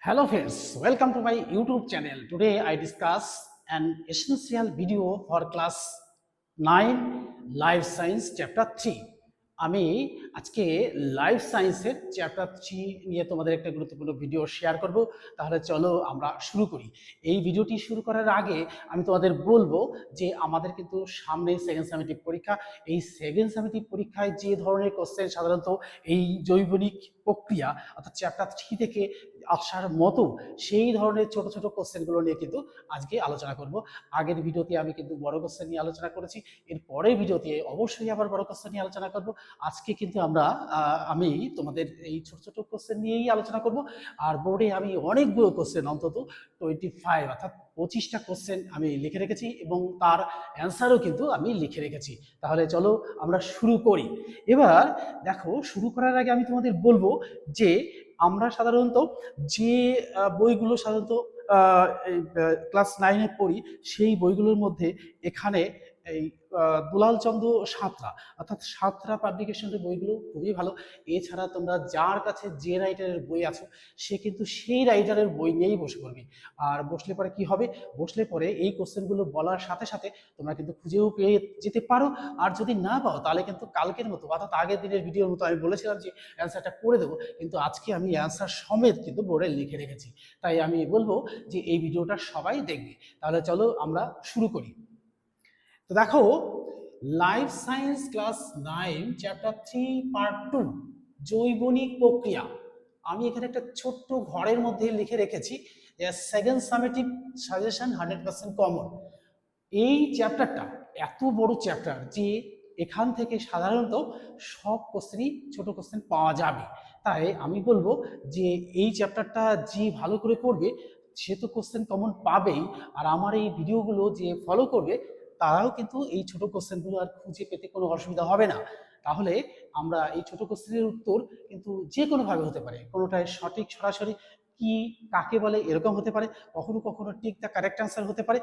Hello friends, welcome to my YouTube channel. Today I discuss an essential video for class 9 Life Science Chapter 3. আমি আজকে life সায়েন্সের chapter 3 নিয়ে তোমাদের একটা গুরুত্বপূর্ণ ভিডিও শেয়ার করব। তাহলে চলো আমরা শুরু করি। এই ভিডিওটি শুরু করার আগে আমি তোমাদের বলবো যে আমাদের কিন্তু সামনে সেকেন্ড সামেটিভ পরীক্ষা। এই সেকেন্ড সামেটিভ পরীক্ষায় যে ধরনের কোশ্চেন সাধারণত এই জৈবনিক প্রক্রিয়া অর্থাৎ চ্যাপ্টার 3 থেকে আসার মতো সেই ধরনের ছোট ছোট কোশ্চেনগুলো নিয়ে কিন্তু আজকে আলোচনা করব। আগের ভিডিওতে আমি কিন্তু বড় কোশ্চেন নিয়ে আলোচনা করেছি, এর পরের ভিডিওতে অবশ্যই আবার বড় কোশ্চেন নিয়ে আলোচনা করব। আজকে কিন্তু আমি তোমাদের এই ছোট ছোট কোশ্চেন নিয়েই আলোচনা করব। আর বোর্ডে আমি অনেকগুলো কোশ্চেন, অন্তত 25 অর্থাৎ 25টা কোশ্চেন আমি লিখে রেখেছি এবং তার অ্যান্সারও কিন্তু আমি লিখে রেখেছি। তাহলে চলো আমরা শুরু করি। এবার দেখো, শুরু করার আগে আমি তোমাদের বলবো যে আমরা সাধারণত যে বইগুলো সাধারণত ক্লাস 9-এ পড়ি, সেই বইগুলোর মধ্যে এখানে এই দুলাল চন্দ্র সাঁতরা অর্থাৎ সাঁতরা পাবলিকেশনের বইগুলো খুবই ভালো। এছাড়া তোমরা যার কাছে যে রাইটারের বই আছে সে কিন্তু সেই রাইটারের বই নিয়েই বসে পড়বে। আর বসলে পরে কি হবে, বসলে পরে এই কোশ্চেনগুলো বলার সাথে সাথে তোমরা কিন্তু খুঁজেও পেয়ে যেতে পারো। আর যদি না পাও তাহলে কিন্তু কালকের মতো অর্থাৎ আগের দিনের ভিডিওর মতো আমি বলেছিলাম যে অ্যান্সারটা করে দেবো, কিন্তু আজকে আমি অ্যান্সার সমেত কিন্তু বোর্ডে লিখে রেখেছি। তাই আমি বলবো যে এই ভিডিওটা সবাই দেখবে। তাহলে চলো আমরা শুরু করি। তো দেখো, life science class 9 chapter 3 part 2 জৈবনিক প্রক্রিয়া। আমি এখানে একটা ছোট্ট ঘরের মধ্যে লিখে রেখেছি যে সেকেন্ড সামেটিভ সাজেশন 100% কমন। এই চ্যাপ্টারটা এত বড় চ্যাপ্টার যে এখান থেকে সাধারণত সব কোশ্চেনই ছোট কোশ্চেন পাওয়া যাবে। তাই আমি বলবো যে এই চ্যাপ্টারটা যে ভালো করে পড়বে সে তো কোশ্চেন কমন পাবেই, আর আমার এই ভিডিওগুলো যে ফলো করবে তারাও কিন্তু এই ছোট কোশ্চেনগুলো আর খুঁজে পেতে কোনো অসুবিধা হবে না। তাহলে আমরা এই ছোট কোশ্চেনের উত্তর কিন্তু যে কোনোভাবে হতে পারে, কোনোটায় সঠিক সরাসরি কি কাকে বলে এরকম হতে পারে, কখনো কখনো ঠিক দ্য কারেক্ট অ্যান্সার হতে পারে,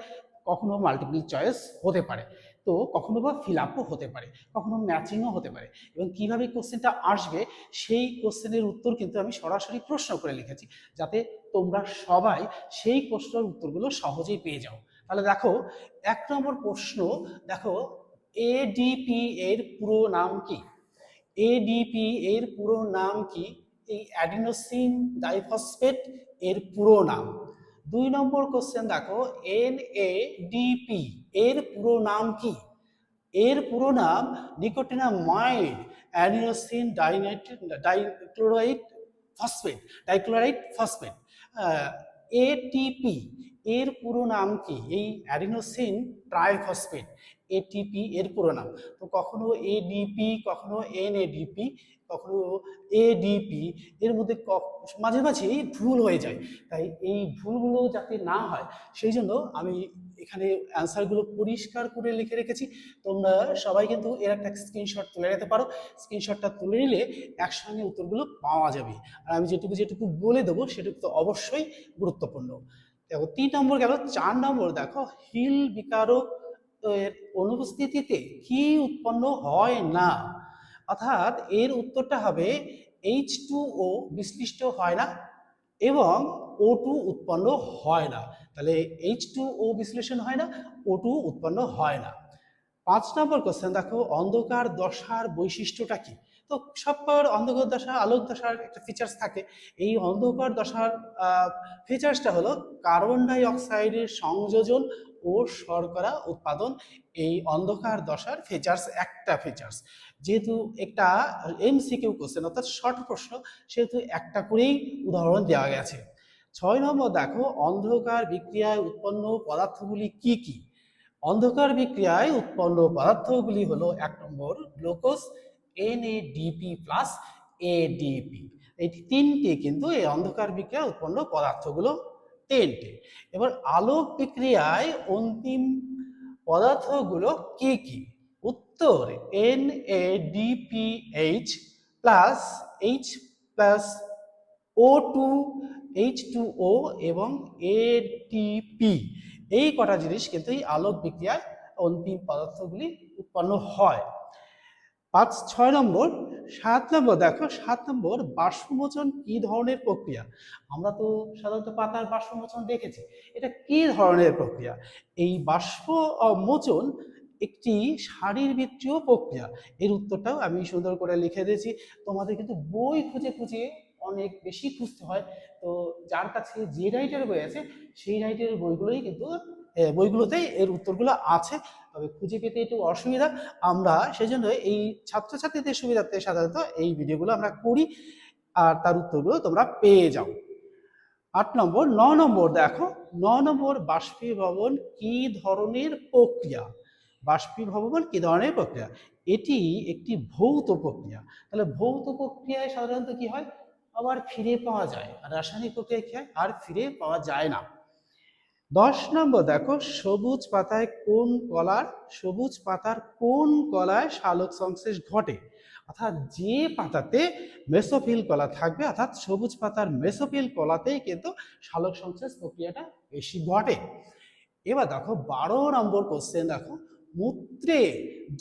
কখনো মাল্টিপল চয়েস হতে পারে, তো কখনো বা ফিল আপও হতে পারে, কখনো ম্যাচিংও হতে পারে। এবং কিভাবে কোশ্চেনটা আসবে সেই কোশ্চেনের উত্তর কিন্তু আমি সরাসরি প্রশ্ন করে লিখেছি, যাতে তোমরা সবাই সেই প্রশ্নের উত্তরগুলো সহজেই পেয়ে যাও। তাহলে দেখো, 1 নম্বর প্রশ্ন। দেখো, এডিপি এর পুরো নাম কি? এডিপি এর পুরো নাম কি? এই অ্যাডিনোসিন ডাইফসফেট এর পুরো নাম। 2 নম্বর কোশ্চেন দেখো, এনএডিপি এর পুরো নাম কি? এর পুরো নাম nicotinamide adenosine dichloride phosphate. ATP এর পুরো নাম কি? এই অ্যাডিনোসিন ট্রাইফসফেট, এটিপি এর পুরো নাম। তো কখনো এডিপি, কখনো এনএডিপি, কখনো এডিপি, এর মধ্যে মাঝে মাঝেই ভুল হয়ে যায়। তাই এই ভুলগুলো যাতে না হয় সেই জন্য আমি এখানে অ্যান্সারগুলো পরিষ্কার করে লিখে রেখেছি। তোমরা সবাই কিন্তু এর একটা স্ক্রিনশট তুলে নিতে পারো। স্ক্রিনশটটা তুলে নিলে একসঙ্গে উত্তরগুলো পাওয়া যাবে। আর আমি যেটুকু যেটুকু বলে দেবো সেটুকু তো অবশ্যই গুরুত্বপূর্ণ। দেখো, 3 নম্বর গেল। 4 নম্বর দেখো, হিল বিকারক এর অনুপস্থিতিতে কি উৎপন্ন হয় না? অর্থাৎ এর উত্তরটা হবে H2O বিশ্লিষ্ট হয় না এবং O2 উৎপন্ন হয় না। তাহলে H2O বিশ্লেষণ হয় না, O2 উৎপন্ন হয় না। 5 নম্বর কোশ্চেন দেখো, অন্ধকার দশার বৈশিষ্ট্যটা কি? তো সবার অন্ধকার দশা আলোক দশার একটা ফিচার্স থাকে। এই অন্ধকার দশার ফিচার্সটা হলো কার্বন ডাই অক্সাইডের সংযোজন ও শর্করা উৎপাদন। এই অন্ধকার দশার ফিচার্স, একটা ফিচার্স। যেহেতু একটা এমসিকিউ কোশ্চেন অর্থাৎ শর্ট প্রশ্ন, সেহেতু একটা করেই উদাহরণ দেওয়া গেছে। 6 নম্বর দেখো, অন্ধকার বিক্রিয়ায় উৎপন্ন পদার্থগুলি কি কি? অন্ধকার বিক্রিয়ায় উৎপন্ন পদার্থগুলি হলো 1 নম্বর গ্লুকোজ, এনএডিপি প্লাস এডিপি। এই তিনটে কিন্তু এই অন্ধকার বিক্রিয়ায় উৎপন্ন পদার্থগুলো তিনটে। এবার আলোক বিক্রিয়ায় অন্তিম পদার্থগুলো কি কি? উত্তর NADPH plus H plus O2, H2O এবং ATP। এই কটা জিনিস কিন্তু এই আলোক বিক্রিয়ায় অন্তিম পদার্থগুলি উৎপন্ন হয়। 6 নম্বর, 7 নম্বর দেখো, 7 নম্বর বাষ্পমোচন কি ধরনের প্রক্রিয়া? আমরা তো সাধারণত পাতার বাষ্পমোচন দেখেছি, এটা কি ধরনের প্রক্রিয়া? এই বাষ্পমোচন একটি শারীরবৃত্তীয় প্রক্রিয়া। এর উত্তরটাও আমি সুন্দর করে লিখে দিয়েছি। তোমাদের কিন্তু বই খুঁজে খুঁজে অনেক বেশি খুঁজতে হয়, তো যার কাছে যে রাইটার বই আছে সেই রাইটারের বইগুলোই কিন্তু বইগুলোতেই এর উত্তরগুলো আছে, তবে খুঁজে পেতে একটু অসুবিধা। আমরা সেজন্য এই ছাত্রছাত্রীদের সুবিধার্থে সাধারণত এই ভিডিওগুলো আমরা করি, আর তার উত্তরগুলো তোমরা পেয়ে যাও। 8 নম্বর, 9 নম্বর দেখো, 9 নম্বর বাষ্পীভবন কি ধরনের প্রক্রিয়া? বাষ্পীভবন কি ধরনের প্রক্রিয়া? এটি একটি ভৌত প্রক্রিয়া। তাহলে ভৌত প্রক্রিয়ায় সাধারণত কি হয়? আবার ফিরে পাওয়া যায়, আর রাসায়নিক প্রক্রিয়া কি হয়? আর ফিরে পাওয়া যায় না। 10 নম্বর দেখো, সবুজ পাতার কোন কলায় সালোক সংশ্লেষ ঘটে? অর্থাৎ যে পাতাতে মেসোফিল কলা থাকবে, অর্থাৎ সবুজ পাতার মেসোফিল কলাতেই কিন্তু সালোক সংশ্লেষ প্রক্রিয়াটা বেশি ঘটে। এবার দেখো 12 নম্বর কোশ্চেন দেখো, মূত্রে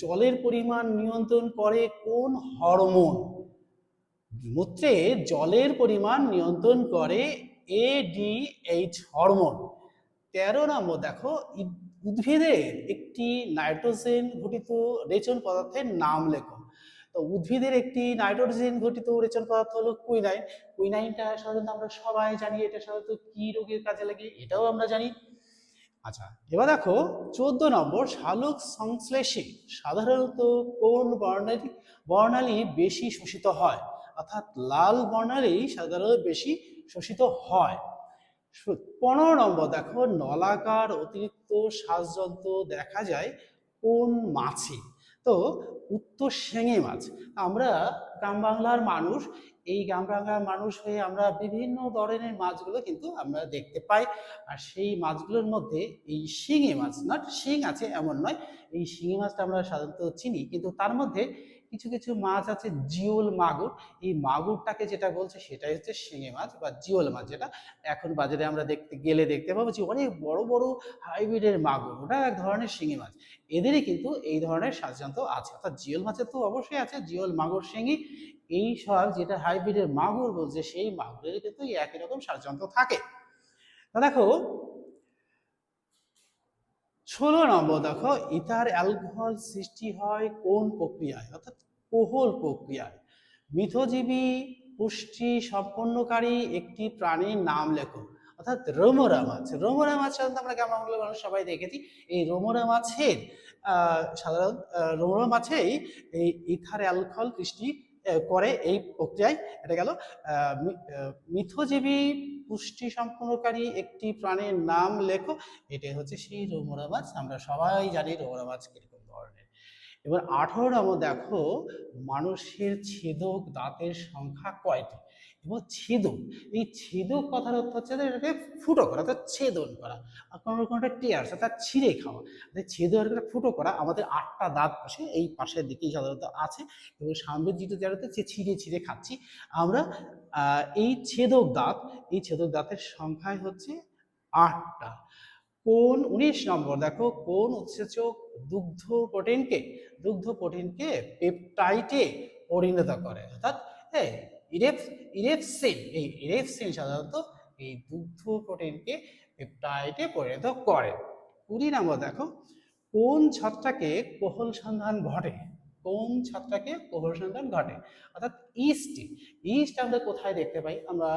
জলের পরিমাণ নিয়ন্ত্রণ করে কোন হরমোন? মূত্রে জলের পরিমাণ নিয়ন্ত্রণ করে ADH হরমোন। 13 নম্বর দেখো, উদ্ভিদের একটি নাইট্রোজেন ঘটিত রেচন পদার্থের নাম লেখো। তো উদ্ভিদের একটি নাইট্রোজেন ঘটিত রেচন পদার্থ হলো কুইনাইন। কুইনাইনটা সাধারণত আমরা সবাই জানি, এটা সাধারণত কি রোগের কাজে লাগে এটাও আমরা জানি। আচ্ছা, এবার দেখো 14 নম্বর, সালোক সংশ্লেষে সাধারণত কোন বর্ণালী বেশি শোষিত হয়? অর্থাৎ লাল বর্ণালী সাধারণত বেশি শোষিত হয়। 15 নম্বর দেখো, নলাকার অতিরিক্ত শ্বাসযন্ত্র দেখা যায় কোন মাছে? তো উত্তর শিঙি মাছ। আমরা গ্রাম বাংলার মানুষ, এই গ্রাম বাংলার মানুষ হয়ে আমরা বিভিন্ন ধরনের মাছগুলো কিন্তু আমরা দেখতে পাই, আর সেই মাছগুলোর মধ্যে এই শিঙি মাছ, নট শিং আছে এমন নয়, এই শিঙি মাছটা আমরা সাধারণত চিনি, কিন্তু তার মধ্যে কিছু কিছু মাছ আছে জিওল মাগুর, এই মাগুরটাকে যেটা বলছে সেটাই হচ্ছে শিঙি মাছ বা জিওল মাছ, যেটা এখন বাজারে আমরা দেখতে পাবো যে অনেক বড় বড় হাইব্রিডের মাগুর, ওটা এক ধরনের শিঙি মাছ। এদেরই কিন্তু এই ধরনের শ্বাসযন্ত্র আছে, অর্থাৎ জিওল মাছের তো অবশ্যই আছে, জিওল, মাগুর, শিঙি, এই সব যেটা হাইব্রিডের মাগুর বলছে সেই মাগুরের কিন্তু একই রকম শ্বাসযন্ত্র থাকে। তা দেখো 16 নম্বর দেখো, ইথার অ্যালকোহল সৃষ্টি হয় কোন প্রক্রিয়ায়? অর্থাৎ কোহল প্রক্রিয়ায়। মিথজীবী পুষ্টি সম্পন্নকারী একটি প্রাণীর নাম লেখো। অর্থাৎ রোমরা মাছ। রোমরা মাছ সাধারণত আমরা গ্রাম বাংলার মানুষ সবাই দেখেছি, এই রোমরা মাছের রোমরা মাছেই এই ইথার অ্যালকোহল সৃষ্টি করে এই প্রক্রিয়ায়। এটা গেল। মিথজীবী পুষ্টি সম্পন্নকারী একটি প্রাণীর নাম লেখো। এটাই হচ্ছে সেই রোমরা মাছ, আমরা সবাই জানি রোমরা মাছ কিরকম ধরনের। এবার 18 নম্বর দেখো, মানুষের ছেদক দাঁতের সংখ্যা কয়টি? এবং ছেদক, এই ছেদক কথার অর্থ হচ্ছে এটাকে ফুটো করা, অর্থাৎ ছেদন করা, আর কোনো কোনোটা টিয়ার্স অর্থাৎ ছিঁড়ে খাওয়া। ছেদক আর ফুটো করা, আমাদের 8টা দাঁত পাশে এই পাশের দিকেই সাধারণত আছে, এবং সামনের দিকে যাতে ছিঁড়ে ছিঁড়ে খাচ্ছি আমরা। এই ছেদক দাঁতের সংখ্যায় হচ্ছে 8টা। 19 নম্বর দেখো, কোন উৎসেচক দুগ্ধ প্রোটিনকে পেপটাইডে পরিণত করে? অর্থাৎ ইরেপসিন, এই ইরেপসিন সাধারণত এই দুগ্ধ প্রোটিনকে পেপটাইডে পরিণত করে। 20 নম্বর দেখো, কোন ছত্রাকে কোহল সন্ধান ঘটে? অর্থাৎ ইস্ট আমরা কোথায় দেখতে পাই? আমরা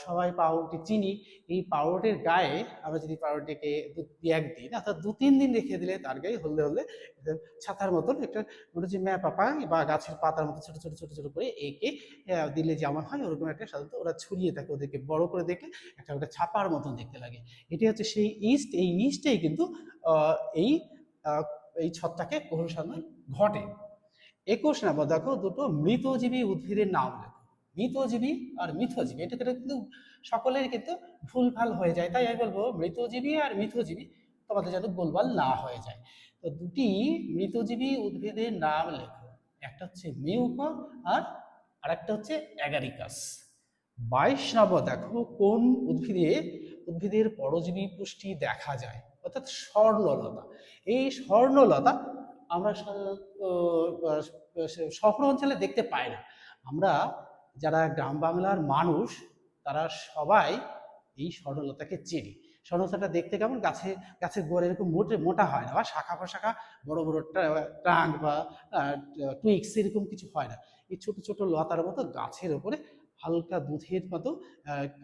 সবাই পাউরুটি চিনি, এই পাউরুটির গায়ে আমরা যদি পাউরুটিকে একদিন অর্থাৎ 2-3 দিন রেখে দিলে তার গায়ে হলদে হলদে ছাতার মতন একটা মনে হচ্ছে ম্যাপাপা বা গাছের পাতার মতো ছোট ছোট ছোট ছোট করে এঁকে দিলে যেমন হয় ওরকম একটা সাধারণত ওরা ছড়িয়ে থাকে, ওদেরকে বড় করে দেখলে একটা ছাপার মতন দেখতে লাগে। এটি হচ্ছে সেই ইস্ট। এই ইস্টেই কিন্তু এই ছত্রাকে কোহল সন্ধান ঘটে। 21 নম্বর দেখো, দুটো মৃতজীবী উদ্ভিদের নাম লেখো। মৃতজীবী আর মিথজীবী, এটা কিন্তু সকলের কিন্তু ভুলভাল হয়ে যায়, তাই আমি বলবো মৃতজীবী আর মিথজীবী তোমাদের যাতে গোলমাল না হয়ে যায়। তো দুটি মৃতজীবী উদ্ভিদের নাম লেখো। একটা হচ্ছে মিউকো আর আরেকটা হচ্ছে অ্যাগারিকাস। 22 নম্বর দেখো, কোন উদ্ভিদের পরজীবী পুষ্টি দেখা যায়? অর্থাৎ স্বর্ণলতা। এই স্বর্ণলতা আমরা শহর অঞ্চলে দেখতে পাই না। আমরা যারা গ্রাম বাংলার মানুষ তারা সবাই এই স্বর্ণলতাকে চিনি। স্বর্ণলতাটা দেখতে কেমন, গাছের গোড়া এরকম মোটা হয় না, বা শাখা প্রশাখা বড় বড় ট্রাঙ্ক বা টুইক্স এরকম কিছু হয় না। এই ছোট ছোট লতার মতো গাছের ওপরে হালকা দুধের মতো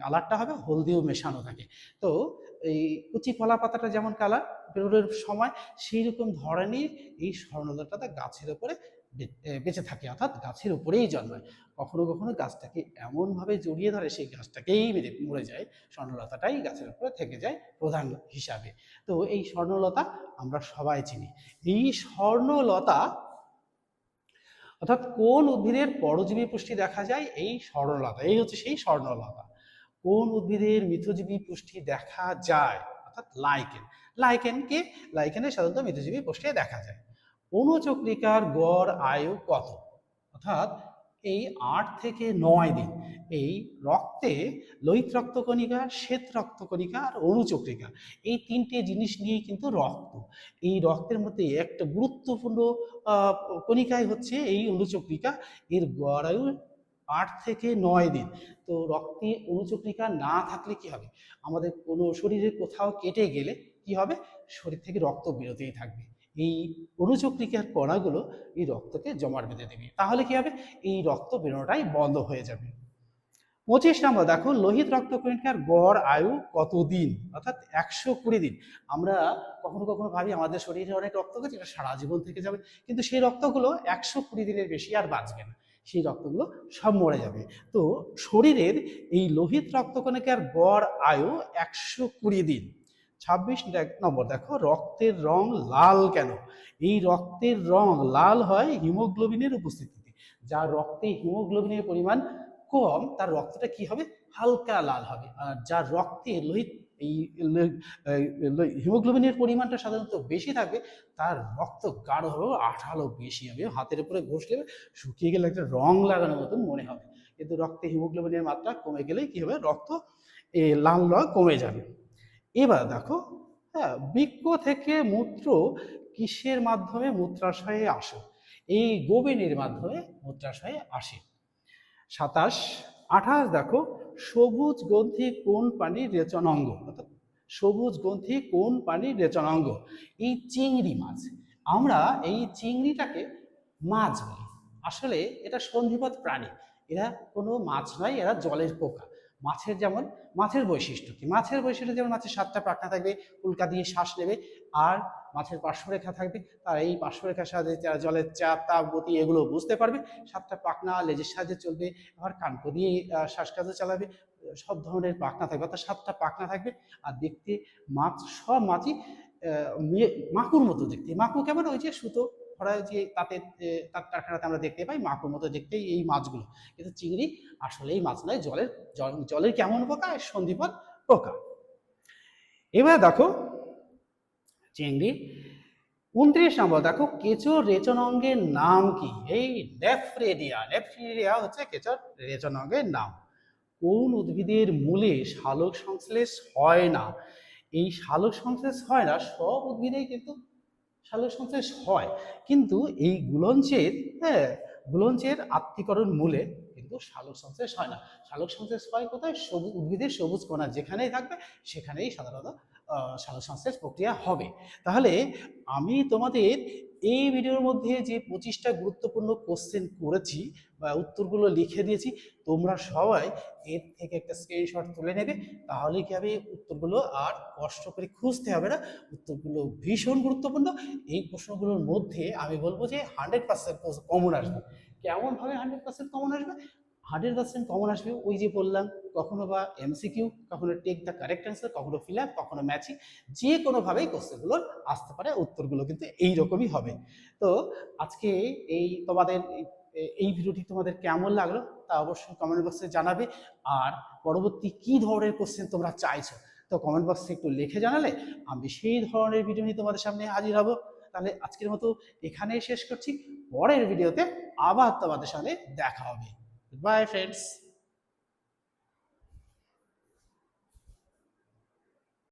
কালারটা হবে, হলদিও মেশানো থাকে। তো এই কচি কলা পাতাটা যেমন কালার বেরোনোর সময়, সেই রকম ধরনের এই স্বর্ণলতাটা গাছের ওপরে বেঁচে থাকে, অর্থাৎ গাছের উপরেই জন্মায়। কখনো কখনো গাছটাকে এমনভাবে জড়িয়ে ধরে সেই গাছটাকেই মরে যায়, স্বর্ণলতাটাই গাছের উপরে থেকে যায় প্রধান হিসাবে। তো এই স্বর্ণলতা আমরা সবাই চিনি। এই স্বর্ণলতা অর্থাৎ কোন উদ্ভিদের পরজীবী পুষ্টি দেখা যায়? এই স্বর্ণলতা, এই হচ্ছে সেই স্বর্ণলতা। কোন উদ্ভিদের মিথজীবী পুষ্টি দেখা যায়? অর্থাৎ লাইকেনে সাধারণত মিথজীবী পুষ্টি দেখা যায়। অণুচক্রিকার গড় আয়ু কত? অর্থাৎ এই 8 থেকে 9 দিন। এই রক্তে লোহিত রক্তকণিকা, শ্বেত রক্তকণিকা আর অণুচক্রিকা, এই তিনটে জিনিস নিয়েই কিন্তু রক্ত। এই রক্তের মধ্যে একটা গুরুত্বপূর্ণ কণিকাই হচ্ছে এই অণুচক্রিকা। এর গড় আয়ু 8 থেকে 9 দিন। তো রক্তে অণুচক্রিকা না থাকলে কি হবে? আমাদের কোনো শরীরের কোথাও কেটে গেলে কি হবে? শরীর থেকে রক্ত বেরোতেই থাকবে। এই অণুচক্রিকার কণাগুলো এই রক্তকে জমাট বেঁধে দেবে, তাহলে কি হবে? এই রক্ত বেরোনোটাই বন্ধ হয়ে যাবে। 25 নম্বর দেখো, লোহিত রক্তকণিকার গড় আয়ু কতদিন? অর্থাৎ 120 দিন। আমরা কখনো কখনো ভাবি আমাদের শরীরে অনেক রক্ত আছে, এটা সারা জীবন থেকে যাবে, কিন্তু সেই রক্তগুলো 120 দিনের বেশি আর বাঁচবে না, সেই রক্তগুলো সব মরে যাবে। তো শরীরের এই লোহিত রক্তকণিকার গড় আয়ু 120 দিন। 26 নম্বর দেখো, রক্তের রং লাল কেন? এই রক্তের রং লাল হয় হিমোগ্লোবিনের উপস্থিতিতে। যার রক্তে হিমোগ্লোবিনের পরিমাণ কম, তার রক্তটা কি হবে? হালকা লাল হবে। আর যার রক্তে এই হিমোগ্লোবিনের পরিমাণটা সাধারণত বেশি থাকবে, তার রক্ত গাঢ় হবে, আঠালো বেশি হবে, হাতের উপরে ঘষলে শুকিয়ে গেলে একটা রং লাগানোর মতন মনে হবে। কিন্তু রক্তে হিমোগ্লোবিনের মাত্রা কমে গেলেই কি হবে? রক্ত লাল রং কমে যাবে। এবার দেখো, হ্যাঁ, বৃক্ক থেকে মূত্র কিসের মাধ্যমে মূত্রাশয়ে আসে? এই গোবিনের মাধ্যমে মূত্রাশয়ে আসে। 28 দেখো, সবুজ গ্রন্থি কোন প্রাণীর রেচনাঙ্গ? অর্থাৎ সবুজ গ্রন্থি কোন প্রাণীর রেচনাঙ্গ? এই চিংড়ি মাছ। আমরা এই চিংড়িটাকে মাছ বলি, আসলে এটা সন্ধিপাত প্রাণী। এরা কোনো মাছ নয়, এরা জলের পোকা। মাছের বৈশিষ্ট্য কি? মাছের বৈশিষ্ট্য যেমন মাছের 7টা পাখনা থাকবে, উল্কা দিয়ে শ্বাস নেবে, আর মাছের পার্শ্বরেখা থাকবে, তার এই পার্শ্বরেখার সাহায্যে জলের চাপ, তাপ, গতি এগুলো বুঝতে পারবে। 7টা পাখনা লেজের সাহায্যে চলবে, আবার কানকো দিয়ে শ্বাসকার্য চালাবে, সব ধরনের পাখনা থাকবে, অর্থাৎ 7টা পাখনা থাকবে। আর দেখতে সব মাছই মাকুর মতো দেখতে। মাকু কেমন? ওই যে সুতো খড়ায় যে তাঁতের কারখানাতে আমরা দেখতে পাই, মাকুর মতো দেখতে এই মাছগুলো। কিন্তু চিংড়ি আসলেই মাছ নয়, জলের কেমন পোকা? সন্ধিপাত পোকা। এবার দেখো চিংড়ি 29 নম্বর দেখো, কেঁচোর রেচনাঙ্গের নাম কি? এই নেফ্রেডিয়া হচ্ছে কেঁচোর রেচনাঙ্গের নাম। কোন উদ্ভিদের মূলে সালোক সংশ্লেষ হয় না? এই সালোক সংশ্লেষ হয় না, সব উদ্ভিদেই কিন্তু সালোক সংশ্লেষ হয়, কিন্তু এই গুলঞ্চের আত্তীকরণ মূলে কিন্তু সালোক সংশ্লেষ হয় না। সালোক সংশ্লেষ হয় কোথায়? উদ্ভিদের সবুজ কণা যেখানেই থাকবে সেখানেই সাধারণত সালোক সংশ্লেষ প্রক্রিয়া হবে। তাহলে আমি তোমাদের এই ভিডিওর মধ্যে যে 25টা গুরুত্বপূর্ণ কোশ্চেন করেছি বা উত্তরগুলো লিখে দিয়েছি, তোমরা সবাই এর থেকে একটা স্ক্রিনশট তুলে নেবে, তাহলে কি হবে? উত্তরগুলো আর কষ্ট করে খুঁজতে হবে না, উত্তরগুলো ভীষণ গুরুত্বপূর্ণ। এই প্রশ্নগুলোর মধ্যে আমি বলবো যে 100% কমন আসবে। কেমনভাবে 100% কমন আসবে? 100% কমন আসবে, ওই যে বললাম, কখনো বা এমসিকিউ, কখনো টেক দ্য কারেক্ট অ্যান্সার, কখনো ফিল আপ, কখনো ম্যাচিং, যে কোনোভাবেই কোশ্চেনগুলো আসতে পারে, উত্তরগুলো কিন্তু এইরকমই হবে। তো আজকে এই ভিডিওটি তোমাদের কেমন লাগলো তা অবশ্যই কমেন্ট বক্সে জানাবে। আর পরবর্তী কি ধরনের কোশ্চেন তোমরা চাইছো, তো কমেন্ট বক্সে একটু লিখে জানালে আমি সেই ধরনের ভিডিও নিয়ে তোমাদের সামনে হাজির হব। তাহলে আজকের মতো এখানেই শেষ করছি, পরের ভিডিওতে আবার তোমাদের সাথে দেখা হবে। By friends.